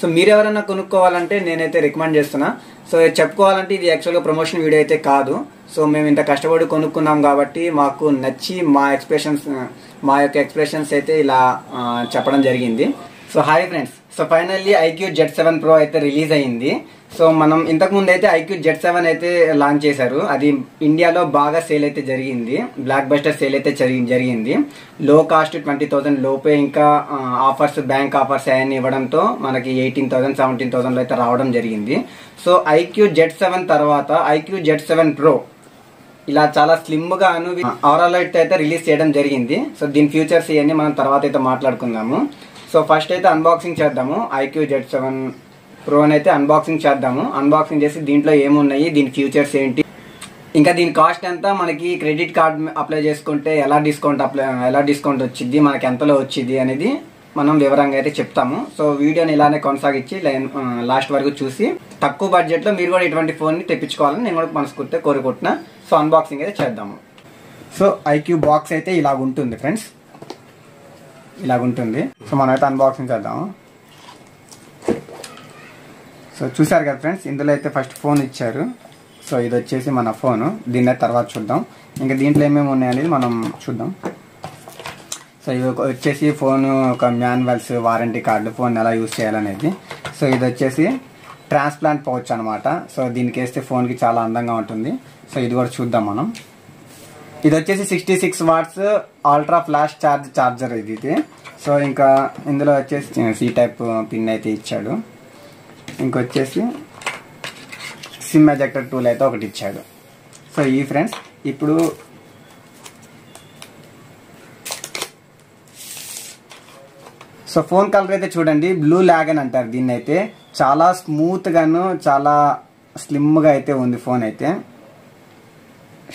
So మీరు ఎవరైనా కొనుక్కోవాలంటే నేనైతే రికమెండ్ చేస్తున్నా. సో చెప్పుకోవాలంటే ఇది యాక్చువల్గా ప్రమోషన్ వీడియో అయితే కాదు. సో మేము ఇంత కష్టపడి కొనుక్కున్నాం కాబట్టి మాకు నచ్చి మా యొక్క ఎక్స్ప్రెషన్స్ అయితే ఇలా చెప్పడం జరిగింది. So hi friends, so finally IQ Z7 Pro అయితే రిలీజ్ అయ్యింది. సో మనం ఇంతకుముందు అయితే IQ Z7 అయితే లాంచ్ చేశారు. అది ఇండియాలో బాగా సేల్ అయితే జరిగింది, బ్లాక్ బస్టర్ సేల్ అయితే జరిగింది. లో కాస్ట్ 20,000 లోపే, ఇంకా ఆఫర్స్, బ్యాంక్ ఆఫర్స్ అవన్నీ ఇవ్వడంతో మనకి 18,000 17,000 అయితే రావడం జరిగింది. సో IQ Z7 తర్వాత IQ Z7 Pro ఇలా చాలా స్లిమ్ గా ఓవరాల్ అయితే రిలీజ్ చేయడం జరిగింది. సో దీని ఫ్యూచర్స్ ఇవన్నీ మనం తర్వాత అయితే మాట్లాడుకుందాము. సో ఫస్ట్ అయితే అన్బాక్సింగ్ చేద్దాము. IQ Z7 Pro అయితే అన్బాక్సింగ్ చేద్దాము. అన్బాక్సింగ్ చేసి దీంట్లో ఏమున్నాయి, దీని ఫ్యూచర్స్ ఏంటి, ఇంకా దీని కాస్ట్ ఎంత, మనకి క్రెడిట్ కార్డ్ అప్లై చేసుకుంటే ఎలా డిస్కౌంట్ వచ్చింది, మనకి ఎంతలో వచ్చింది అనేది మనం వివరంగా అయితే చెప్తాము. సో వీడియోని ఇలానే కొనసాగించి లాస్ట్ వరకు చూసి తక్కువ బడ్జెట్లో మీరు కూడా ఇటువంటి ఫోన్ని తెప్పించుకోవాలని నేను కూడా మనస్ఫూర్తిగా కోరుకుంటున్నా. సో అన్బాక్సింగ్ అయితే చేద్దాము. సో IQ బాక్స్ అయితే ఇలాగ ఉంటుంది ఫ్రెండ్స్, ఇలాగుంటుంది. సో మనమైతే అన్బాక్సింగ్ చేద్దాము. సో చూసారు కదా ఫ్రెండ్స్, ఇందులో అయితే ఫస్ట్ ఫోన్ ఇచ్చారు. సో ఇది వచ్చేసి మన ఫోను, దీన్ని తర్వాత చూద్దాం. ఇంకా దీంట్లో ఏమేమి ఉన్నాయనేది మనం చూద్దాం. సో ఇది వచ్చేసి ఫోను ఒక మాన్యువల్స్, వారంటీ కార్డు, ఫోన్ ఎలా యూజ్ చేయాలనేది. సో ఇది వచ్చేసి ట్రాన్స్ప్లాంట్ పౌచ్ అనమాట. సో దీనికి వేస్తే ఫోన్కి చాలా అందంగా ఉంటుంది. సో ఇది కూడా చూద్దాం మనం. ఇది వచ్చేసి 66 వాట్స్ అల్ట్రా ఫ్లాష్ చార్జర్ ఇది. సో ఇంకా ఇందులో వచ్చేసి C టైప్ పిన్ అయితే ఇచ్చాడు. ఇంకొచ్చేసి సిమ్ ఎజెక్టర్ టూల్ అయితే ఒకటి ఇచ్చాడు. సో ఈ ఫ్రెండ్స్ ఇప్పుడు సో ఫోన్ కలర్ అయితే చూడండి, బ్లూ ల్యాగన్ అంటారు దీన్ని. అయితే చాలా స్మూత్ గాను చాలా స్లిమ్ గా అయితే ఉంది ఫోన్ అయితే.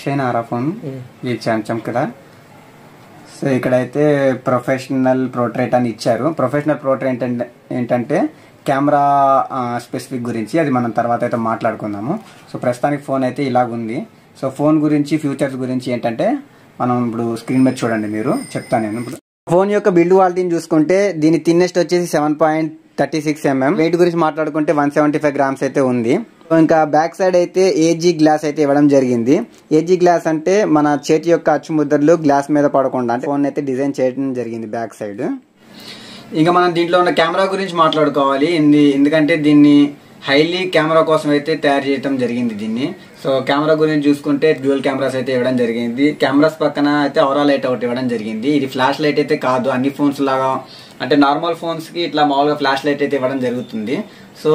షైనారా ఫోన్ చమకదా. సో ఇక్కడైతే ప్రొఫెషనల్ పోర్ట్రేట్ అని ఇచ్చారు. ప్రొఫెషనల్ పోర్ట్రేట్ ఏంటంటే కెమెరా స్పెసిఫిక్ గురించి, అది మనం తర్వాత అయితే మాట్లాడుకుందాము. సో ప్రస్తుతానికి ఫోన్ అయితే ఇలాగుంది. సో ఫోన్ గురించి, ఫ్యూచర్స్ గురించి ఏంటంటే మనం ఇప్పుడు స్క్రీన్ మీద చూడండి, మీరు చెప్తాను నేను ఇప్పుడు. ఫోన్ యొక్క బిల్డ్ క్వాలిటీని చూసుకుంటే దీని థిన్నెస్ట్ వచ్చేసి 7.36 mm, వెయిట్ గురించి మాట్లాడుకుంటే 175 grams అయితే ఉంది. ఇంకా బ్యాక్ సైడ్ అయితే AG గ్లాస్ అయితే ఇవ్వడం జరిగింది. AG గ్లాస్ అంటే మన చేతి యొక్క అచ్చుముద్రలు గ్లాస్ మీద పడకుండా అంటే ఫోన్ అయితే డిజైన్ చేయడం జరిగింది బ్యాక్ సైడ్. ఇంకా మనం దీంట్లో ఉన్న కెమెరా గురించి మాట్లాడుకోవాలి, ఎందుకంటే దీన్ని హైలీ కెమెరా కోసం అయితే తయారు చేయడం జరిగింది దీన్ని. సో కెమెరా గురించి చూసుకుంటే డ్యూయల్ కెమెరాస్ అయితే ఇవ్వడం జరిగింది. కెమెరాస్ పక్కన అయితే ఓవరాల్ లైట్ ఒకటి ఇవ్వడం జరిగింది. ఇది ఫ్లాష్ లైట్ అయితే కాదు, అన్ని ఫోన్స్ లాగా అంటే నార్మల్ ఫోన్స్ కి ఇట్లా మామూలుగా ఫ్లాష్ లైట్ అయితే ఇవ్వడం జరుగుతుంది. సో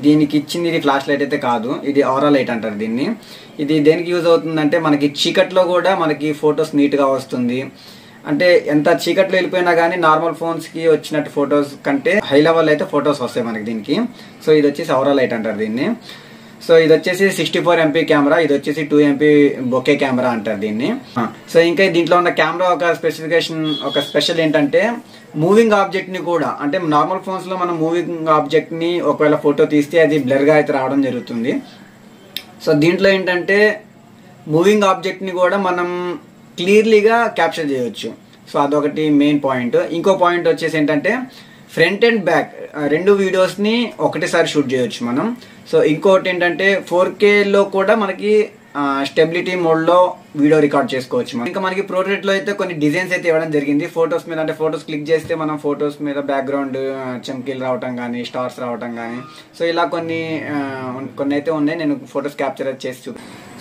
దీనికి ఇచ్చింది ఇది ఫ్లాష్ లైట్ అయితే కాదు, ఇది ఓవరాల్ లైట్ అంటారు దీన్ని. ఇది దేనికి యూజ్ అవుతుందంటే మనకి చీకట్లో కూడా మనకి ఫొటోస్ నీట్ గా వస్తుంది. అంటే ఎంత చీకట్లో వెళ్ళిపోయినా కానీ నార్మల్ ఫోన్స్ కి వచ్చినట్టు ఫొటోస్ కంటే హై లెవెల్ అయితే ఫొటోస్ వస్తాయి మనకి దీనికి. సో ఇది వచ్చేసి ఓవరాల్ లైట్ అంటారు దీన్ని. సో ఇది వచ్చేసి 64 MP కెమెరా, ఇది వచ్చేసి 2 MP బొకే కెమెరా అంటారు దీన్ని. సో ఇంకా దీంట్లో ఉన్న కెమెరా ఒక స్పెషల్ ఏంటంటే మూవింగ్ ఆబ్జెక్ట్ ని కూడా, అంటే నార్మల్ ఫోన్స్ లో మనం మూవింగ్ ఆబ్జెక్ట్ ని ఒకవేళ ఫోటో తీస్తే అది బ్లర్ గా అయితే రావడం జరుగుతుంది. సో దీంట్లో ఏంటంటే మూవింగ్ ఆబ్జెక్ట్ ని కూడా మనం క్లియర్లీగా క్యాప్చర్ చేయొచ్చు. సో అదొకటి మెయిన్ పాయింట్. ఇంకో పాయింట్ వచ్చేసి ఏంటంటే ఫ్రంట్ అండ్ బ్యాక్ రెండు వీడియోస్ ని ఒకటేసారి షూట్ చేయొచ్చు మనం. సో ఇంకోటి ఏంటంటే 4K లో కూడా మనకి స్టెబిలిటీ మోడ్ లో వీడియో రికార్డ్ చేసుకోవచ్చు. ఇంకా మనకి పోర్ట్రేట్ లో అయితే కొన్ని డిజైన్స్ అయితే ఇవ్వడం జరిగింది ఫొటోస్ మీద. అంటే ఫొటోస్ క్లిక్ చేస్తే మనం ఫొటోస్ మీద బ్యాక్గ్రౌండ్ చమ్కీలు రావటం కానీ, స్టార్స్ రావటం కానీ, సో ఇలా కొన్ని అయితే ఉన్నాయి. నేను ఫొటోస్ క్యాప్చర్ చేసి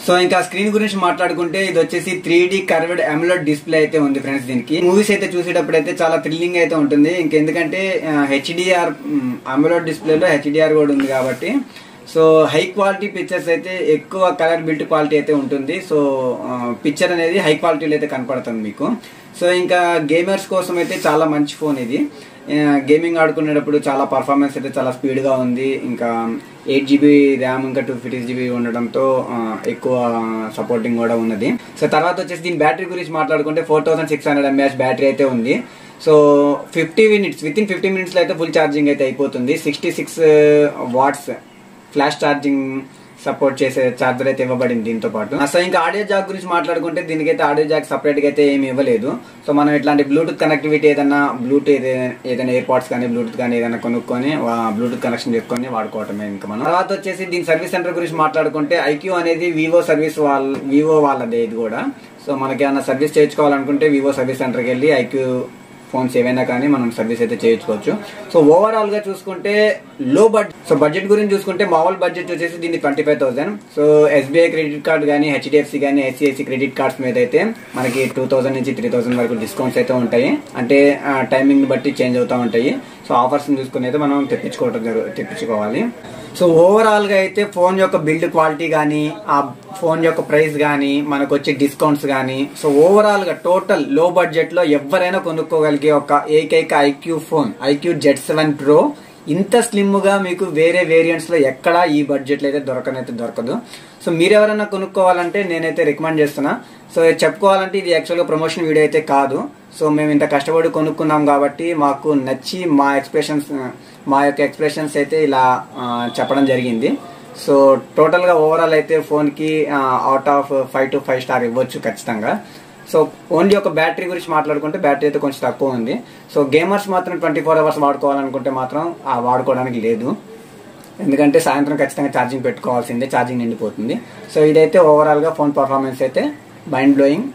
సో ఇంకా స్క్రీన్ గురించి మాట్లాడుకుంటే ఇది వచ్చేసి 3D కర్వ్డ్ AMOLED డిస్ప్లే అయితే ఉంది ఫ్రెండ్స్. దీనికి మూవీస్ అయితే చూసేటప్పుడు అయితే చాలా థ్రిల్లింగ్ అయితే ఉంటుంది. ఇంకెందుకంటే HDR AMOLED డిస్ప్లేలో HDR కూడా ఉంది కాబట్టి సో హై క్వాలిటీ పిక్చర్స్ అయితే ఎక్కువ కలర్ బిల్ట్ క్వాలిటీ అయితే ఉంటుంది. సో పిక్చర్ అనేది హై క్వాలిటీలో అయితే కనపడుతుంది మీకు. సో ఇంకా గేమర్స్ కోసం అయితే చాలా మంచి ఫోన్ ఇది. గేమింగ్ ఆడుకునేటప్పుడు చాలా పర్ఫార్మెన్స్ అయితే చాలా స్పీడ్గా ఉంది. ఇంకా 8GB ర్యామ్ ఇంకా 256GB ఉండడంతో ఎక్కువ సపోర్టింగ్ కూడా ఉన్నది. సో తర్వాత వచ్చేసి దీని బ్యాటరీ గురించి మాట్లాడుకుంటే 4600 mAh బ్యాటరీ అయితే ఉంది. సో 50 minutes వితిన్ 50 minutes లో అయితే ఫుల్ ఛార్జింగ్ అయితే అయిపోతుంది. 66 watts ఫ్లాష్ ఛార్జింగ్ సపోర్ట్ చేసే ఛార్జర్ అయితే ఇవ్వబడింది దీంతో పాటు. సో ఇంకా ఆడియో జాక్ గురించి మాట్లాడుకుంటే దీనికైతే ఆడియో జాక్ సపరేట్ గా అయితే ఏమి ఇవ్వలేదు. సో మనం ఇట్లాంటి బ్లూటూత్ కనెక్టివిటీ ఏదైనా ఏదైనా ఎయిర్ పాడ్స్ కానీ బ్లూటూత్ కానీ ఏదైనా కొనుక్కొని బ్లూటూత్ కనెక్షన్ చేసుకొని వాడుకోవటమే. ఇంకా మనం తర్వాత వచ్చేసి దీని సర్వీస్ సెంటర్ గురించి మాట్లాడుకుంటే ఐక్యూ అనేది వివో వాళ్ళదే ఇది కూడా. సో మనకి ఏమైనా సర్వీస్ చేయించుకోవాలనుకుంటే వివో సర్వీస్ సెంటర్కి వెళ్ళి ఐక్యూ ఫోన్స్ ఏవైనా కానీ మనం సర్వీస్ అయితే చేయించుకోవచ్చు. సో ఓవరాల్ గా చూసుకుంటే లో బడ్జెట్. సో బడ్జెట్ గురించి చూసుకుంటే మామూలు బడ్జెట్ వచ్చేసి దీన్ని 25,000. సో ఎస్బీఐ క్రెడిట్ కార్డ్ కానీ హెచ్డిఎఫ్సి కానీ ఐసిఐసి క్రెడిట్ కార్డ్స్ మీద అయితే మనకి 2,000 నుంచి 3,000 వరకు డిస్కౌంట్స్ అయితే ఉంటాయి. అంటే టైమింగ్ బట్టి చేంజ్ అవుతూ ఉంటాయి. సో ఆఫర్స్ చూసుకుని అయితే మనం తెప్పించుకోవాలి. సో ఓవరాల్ గా అయితే ఫోన్ యొక్క బిల్డ్ క్వాలిటీ కానీ ఆ ఫోన్ యొక్క ప్రైస్ కానీ మనకు వచ్చే డిస్కౌంట్స్ కానీ సో ఓవరాల్ గా టోటల్ లో బడ్జెట్ లో ఎవరైనా కొనుక్కోగలిగే ఒక ఏకైక iQOO phone iQOO Z7 Pro. ఇంత స్లిమ్ గా మీకు వేరే వేరియంట్స్ లో ఎక్కడా ఈ బడ్జెట్ లో అయితే దొరకదు. సో మీరెవరైనా కొనుక్కోవాలంటే నేనైతే రికమెండ్ చేస్తున్నా. సో చెప్పుకోవాలంటే ఇది యాక్చువల్గా ప్రమోషన్ వీడియో అయితే కాదు. సో మేము ఇంత కష్టపడి కొనుక్కున్నాం కాబట్టి మాకు నచ్చి మా యొక్క ఎక్స్ప్రెషన్స్ అయితే ఇలా చెప్పడం జరిగింది. సో టోటల్గా ఓవరాల్ అయితే ఫోన్కి అవుట్ ఆఫ్ 5 to 5 స్టార్ ఇవ్వచ్చు ఖచ్చితంగా. సో ఓన్లీ ఒక బ్యాటరీ గురించి మాట్లాడుకుంటే బ్యాటరీ అయితే కొంచెం తక్కువ ఉంది. సో గేమర్స్ మాత్రం 24 hours వాడుకోవాలనుకుంటే మాత్రం వాడుకోవడానికి లేదు. ఎందుకంటే సాయంత్రం ఖచ్చితంగా ఛార్జింగ్ పెట్టుకోవాల్సిందే, ఛార్జింగ్ నిండిపోతుంది. సో ఇదైతే ఓవరాల్గా ఫోన్ పర్ఫార్మెన్స్ అయితే మైండ్ బ్లోయింగ్.